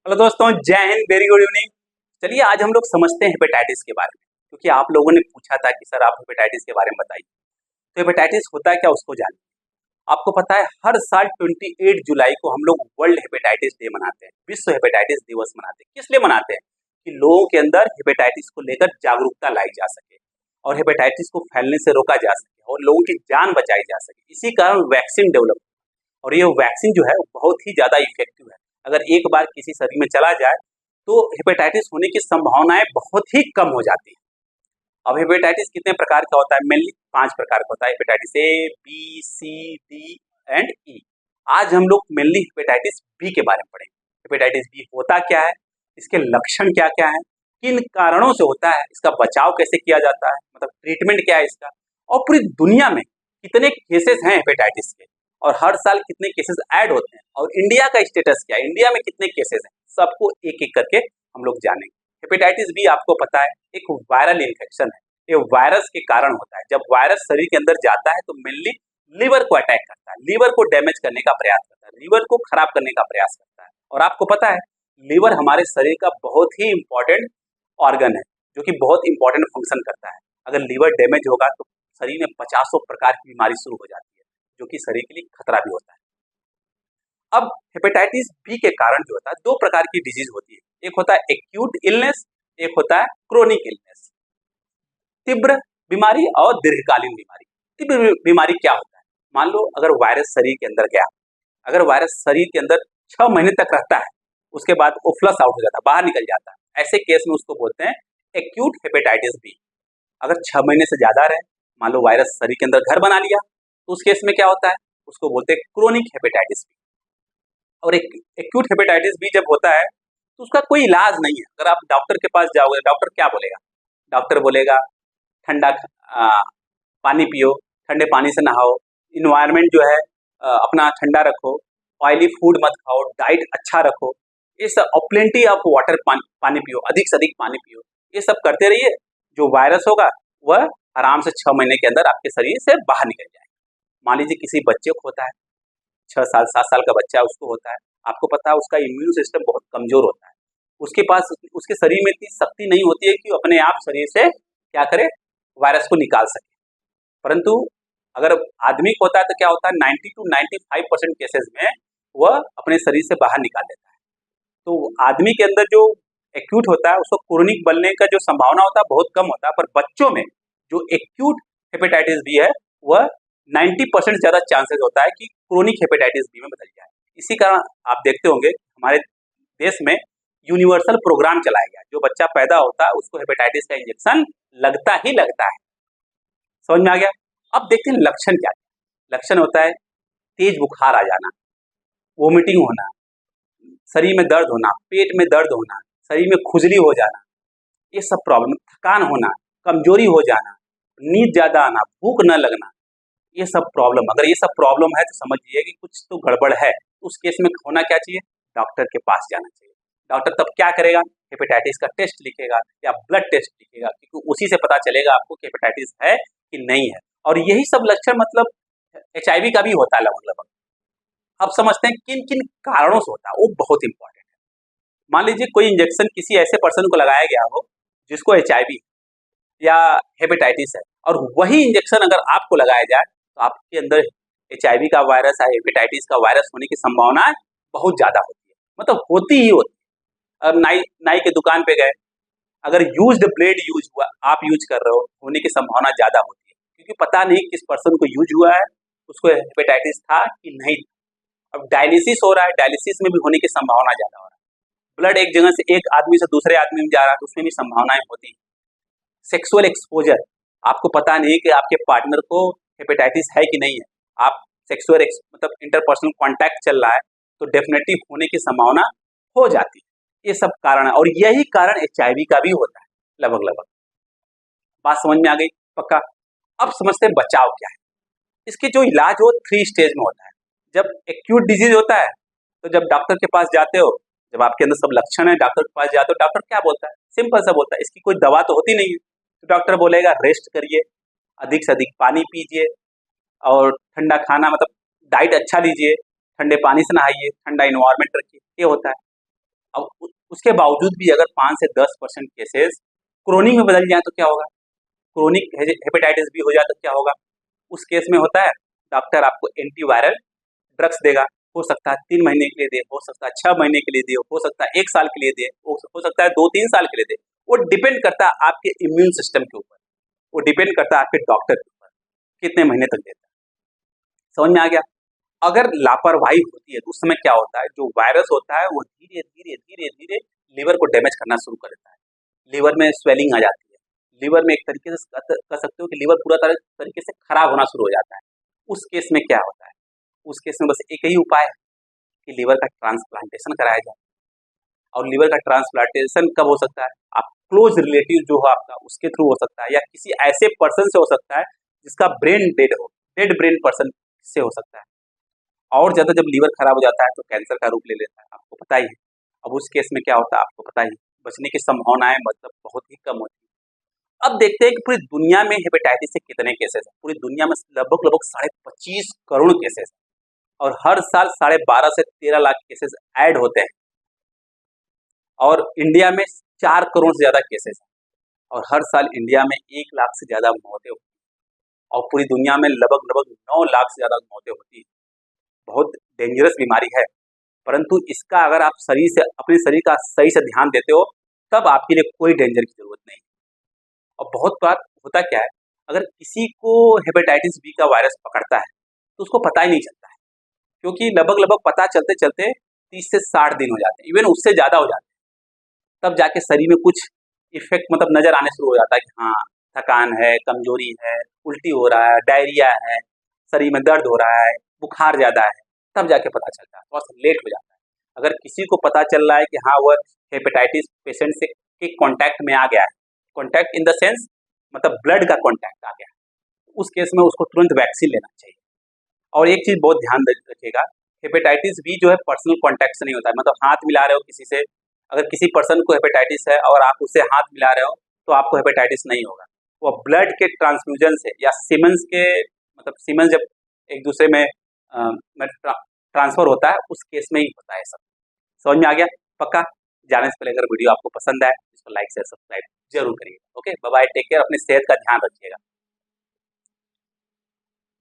Hello दोस्तों, जय Hind, very good evening. चलिए आज हम लोग समझते हैं हेपेटाइटिस के बारे में, क्योंकि आप लोगों ने पूछा था कि सर आप हेपेटाइटिस के बारे में बताइए। तो हेपेटाइटिस होता है क्या, उसको जानिए। आपको पता है हर साल 28 जुलाई को हम लोग वर्ल्ड हेपेटाइटिस डे मनाते हैं, विश्व हेपेटाइटिस दिवस मनाते हैं। किस लिए मनाते हैं? कि लोगों के अंदर हेपेटाइटिस को लेकर जागरूकता लाई जा सके और हेपेटाइटिस को फैलने से रोका जा सके और लोगों की जान बचाई जा सके। इसी कारण वैक्सीन डेवलप, और ये वैक्सीन जो है वो बहुत ही ज़्यादा इफेक्टिव है। अगर एक बार किसी शरीर में चला जाए तो हेपेटाइटिस होने की संभावनाएं बहुत ही कम हो जाती हैं। अब हेपेटाइटिस कितने प्रकार का होता है? मेनली 5 प्रकार का होता है, hepatitis A, B, C, D and E. आज हम लोग मेनली हेपेटाइटिस बी के बारे में पढ़ेंगे। हेपेटाइटिस बी होता क्या है, इसके लक्षण क्या क्या है, किन कारणों से होता है, इसका बचाव कैसे किया जाता है, मतलब ट्रीटमेंट क्या है इसका, और पूरी दुनिया में कितने केसेस हैं हेपेटाइटिस के, और हर साल कितने केसेस ऐड होते हैं, और इंडिया का स्टेटस क्या है, इंडिया में कितने केसेस हैं, सबको एक एक करके हम लोग जानेंगे। हेपेटाइटिस बी आपको पता है एक वायरल इन्फेक्शन है। ये वायरस के कारण होता है। जब वायरस शरीर के अंदर जाता है तो मेनली लीवर को अटैक करता है, लीवर को डैमेज करने का प्रयास करता है, लीवर को खराब करने का प्रयास करता है। और आपको पता है लीवर हमारे शरीर का बहुत ही इंपॉर्टेंट ऑर्गन है, जो कि बहुत इंपॉर्टेंट फंक्शन करता है। अगर लीवर डैमेज होगा तो शरीर में पचासों प्रकार की बीमारी शुरू हो जाती है, जो कि शरीर के लिए खतरा भी होता है। अब हेपेटाइटिस बी के कारण जो होता है, दो प्रकार की डिजीज होती है। एक होता है एक्यूट इलनेस, एक होता है क्रोनिक इलनेस, तीव्र बीमारी और दीर्घकालीन बीमारी। तीव्र बीमारी क्या होता है? मान लो अगर वायरस शरीर के अंदर गया, अगर वायरस शरीर के अंदर 6 महीने तक रहता है, उसके बाद वो फ्लश आउट हो जाता है, बाहर निकल जाता है, ऐसे केस में उसको बोलते हैं एक्यूट हेपेटाइटिस बी। अगर 6 महीने से ज्यादा रहे, मान लो वायरस शरीर के अंदर घर बना लिया, तो उस केस में क्या होता है, उसको बोलते हैं क्रोनिक हेपेटाइटिस बी। और एक एक्यूट हेपेटाइटिस बी जब होता है तो उसका कोई इलाज नहीं है। अगर आप डॉक्टर के पास जाओगे, डॉक्टर क्या बोलेगा? डॉक्टर बोलेगा ठंडा पानी पियो, ठंडे पानी से नहाओ, इन्वायरमेंट जो है अपना ठंडा रखो, ऑयली फूड मत खाओ, डाइट अच्छा रखो, ये सब, और प्लेंटी ऑफ वाटर, पानी पियो, अधिक से अधिक पानी पियो। ये सब करते रहिए, जो वायरस होगा वह आराम से 6 महीने के अंदर आपके शरीर से बाहर निकल जाएगा। मान लीजिए किसी बच्चे को होता है, 6 साल 7 साल का बच्चा है, उसको होता है, आपको पता है उसका इम्यून सिस्टम बहुत कमजोर होता है। उसके पास, उसके शरीर में इतनी शक्ति नहीं होती है कि अपने आप शरीर से क्या करे, वायरस को निकाल सके। परंतु अगर आदमी को होता है तो क्या होता है, 90 to 95% केसेस में वह अपने शरीर से बाहर निकाल लेता है। तो आदमी के अंदर जो एक्यूट होता है उसको क्रोनिक बनने का जो संभावना होता है बहुत कम होता है, पर बच्चों में जो एक्यूट हेपेटाइटिस बी है वह 90% ज्यादा चांसेस होता है कि क्रोनिक हेपेटाइटिस बी में बदल जाए। इसी कारण आप देखते होंगे हमारे देश में यूनिवर्सल प्रोग्राम चलाया गया, जो बच्चा पैदा होता है उसको हेपेटाइटिस का इंजेक्शन लगता ही लगता है। समझ में आ गया? अब देखते हैं लक्षण क्या है। लक्षण होता है तेज बुखार आ जाना, वोमिटिंग होना, शरीर में दर्द होना, पेट में दर्द होना, शरीर में खुजली हो जाना, ये सब प्रॉब्लम, थकान होना, कमजोरी हो जाना, नींद ज्यादा आना, भूख न लगना, ये सब प्रॉब्लम, अगर ये सब प्रॉब्लम है तो समझिए कि कुछ तो गड़बड़ है। उस केस में होना क्या चाहिए? डॉक्टर के पास जाना चाहिए। डॉक्टर तब क्या करेगा? हेपेटाइटिस का टेस्ट लिखेगा या ब्लड टेस्ट लिखेगा, क्योंकि उसी से पता चलेगा आपको कि हेपेटाइटिस है कि नहीं है। और यही सब लक्षण मतलब एचआईवी का भी होता है लगभग लगभग। अब समझते हैं किन किन कारणों से होता है, वो बहुत इंपॉर्टेंट है। मान लीजिए कोई इंजेक्शन किसी ऐसे पर्सन को लगाया गया हो जिसको एचआईवी या हेपेटाइटिस है, और वही इंजेक्शन अगर आपको लगाया जाए तो आपके अंदर एचआईवी का वायरस या हेपेटाइटिस का वायरस होने की संभावना बहुत ज्यादा होती है, मतलब होती ही होती है। अब नाई नाई के दुकान पे गए, अगर यूज्ड ब्लेड यूज हुआ, आप यूज कर रहे हो, होने की संभावना ज्यादा होती है, क्योंकि पता नहीं किस पर्सन को यूज हुआ है, उसको हेपेटाइटिस था कि नहीं। अब डायलिसिस हो रहा है, डायलिसिस में भी होने की संभावना ज्यादा हो रहा है। ब्लड एक जगह से एक आदमी से दूसरे आदमी में जा रहा है तो उसमें भी संभावनाएं होती है। सेक्सुअल एक्सपोजर, आपको पता नहीं कि आपके पार्टनर को हेपेटाइटिस है कि नहीं है, आप सेक्सुअल मतलब इंटरपर्सनल कांटेक्ट चल रहा है तो डेफिनेटली होने की संभावना हो जाती है। ये सब कारण है, और यही कारण एचआईवी का भी होता है लगभग लगभग। बात समझ में आ गई? पक्का? अब समझते हैं बचाव क्या है। इसके जो इलाज हो 3 स्टेज में होता है। जब एक्यूट डिजीज होता है तो जब डॉक्टर के पास जाते हो, जब आपके अंदर सब लक्षण है, डॉक्टर के पास जाते हो, डॉक्टर क्या बोलता है? सिंपल सा बोलता है, इसकी कोई दवा तो होती नहीं है, तो डॉक्टर बोलेगा रेस्ट करिए, अधिक से अधिक पानी पीजिए, और ठंडा खाना, मतलब डाइट अच्छा लीजिए, ठंडे पानी से नहाइए, ठंडा इन्वायरमेंट रखिए, ये होता है। अब उसके बावजूद भी अगर 5 से 10% केसेस क्रोनिक में बदल जाए तो क्या होगा? क्रोनिक हेपेटाइटिस बी हो जाए तो क्या होगा? उस केस में होता है डॉक्टर आपको एंटीवायरल ड्रग्स देगा। हो सकता है 3 महीने के लिए दे, हो सकता है 6 महीने के लिए दे, हो सकता है 1 साल के लिए दे, हो सकता है 2-3 साल के लिए दे। वो डिपेंड करता है आपके इम्यून सिस्टम के ऊपर, वो डिपेंड करता है आपके डॉक्टर के ऊपर कितने महीने तक देता है। समझ में आ गया? अगर लापरवाही होती है तो उस समय क्या होता है, जो वायरस होता है वो धीरे धीरे धीरे धीरे लीवर को डैमेज करना शुरू कर देता है। लीवर में स्वेलिंग आ जाती है, लीवर में एक तरीके से कह सकते हो कि लीवर पूरा तरीके से खराब होना शुरू हो जाता है। उस केस में क्या होता है, उस केस में बस एक ही उपाय है कि लीवर का ट्रांसप्लांटेशन कराया जाए। और लीवर का ट्रांसप्लांटेशन कब हो सकता है? आप क्लोज रिलेटिव जो हो आपका उसके थ्रू हो सकता है, या किसी ऐसे पर्सन से हो सकता है जिसका ब्रेन डेड हो, डेड ब्रेन पर्सन से हो सकता है। और ज़्यादा जब लीवर खराब हो जाता है तो कैंसर का रूप ले लेता है, आपको पता ही है। अब उस केस में क्या होता है आपको पता ही है, बचने की संभावनाएं मतलब बहुत ही कम होती है। अब देखते हैं कि पूरी दुनिया में हेपेटाइटिस के कितने केसेस हैं। पूरी दुनिया में लगभग लगभग 25.5 करोड़ केसेस हैं, और हर साल 12.5 से 13 लाख केसेस ऐड होते हैं। और इंडिया में 4 करोड़ से ज़्यादा केसेस हैं, और हर साल इंडिया में 1 लाख से ज़्यादा मौतें होती हैं, और पूरी दुनिया में लगभग लगभग 9 लाख से ज़्यादा मौतें होती हैं। बहुत डेंजरस बीमारी है, परंतु इसका अगर आप अपने शरीर का सही से ध्यान देते हो तब आपके लिए कोई डेंजर की जरूरत नहीं है। और बहुत बार होता क्या है, अगर किसी को हेपेटाइटिस बी का वायरस पकड़ता है तो उसको पता ही नहीं चलता है, क्योंकि लगभग लगभग पता चलते चलते 30 से 60 दिन हो जाते हैं, इवन उससे ज़्यादा हो जाते हैं। तब जाके शरीर में कुछ इफेक्ट मतलब नजर आने शुरू हो जाता है कि हाँ, थकान है, कमजोरी है, उल्टी हो रहा है, डायरिया है, शरीर में दर्द हो रहा है, बुखार ज़्यादा है, तब जाके पता चलता है, थोड़ा सा लेट हो जाता है। अगर किसी को पता चल रहा है कि हाँ वह हेपेटाइटिस पेशेंट से के कांटेक्ट में आ गया है, कांटेक्ट इन द सेंस मतलब ब्लड का कांटेक्ट आ गया है, उस केस में उसको तुरंत वैक्सीन लेना चाहिए। और एक चीज़ बहुत ध्यान रखिएगा, हेपेटाइटिस बी जो है पर्सनल कांटेक्ट से नहीं होता है, मतलब हाथ मिला रहे हो किसी से, अगर किसी पर्सन को हेपेटाइटिस है और आप उससे हाथ मिला रहे हो तो आपको हेपेटाइटिस नहीं होगा। वो ब्लड के ट्रांसफ्यूजन से या सीमेंस के मतलब सीमेंस जब एक दूसरे में ट्रांसफर होता है उस केस में ही होता है सब। समझ में आ गया? पक्का? जाने से पहले अगर वीडियो आपको पसंद आए इसको लाइक शेयर सब्सक्राइब जरूर करिएगा। Okay, bye bye, take care, अपनी सेहत का ध्यान रखिएगा।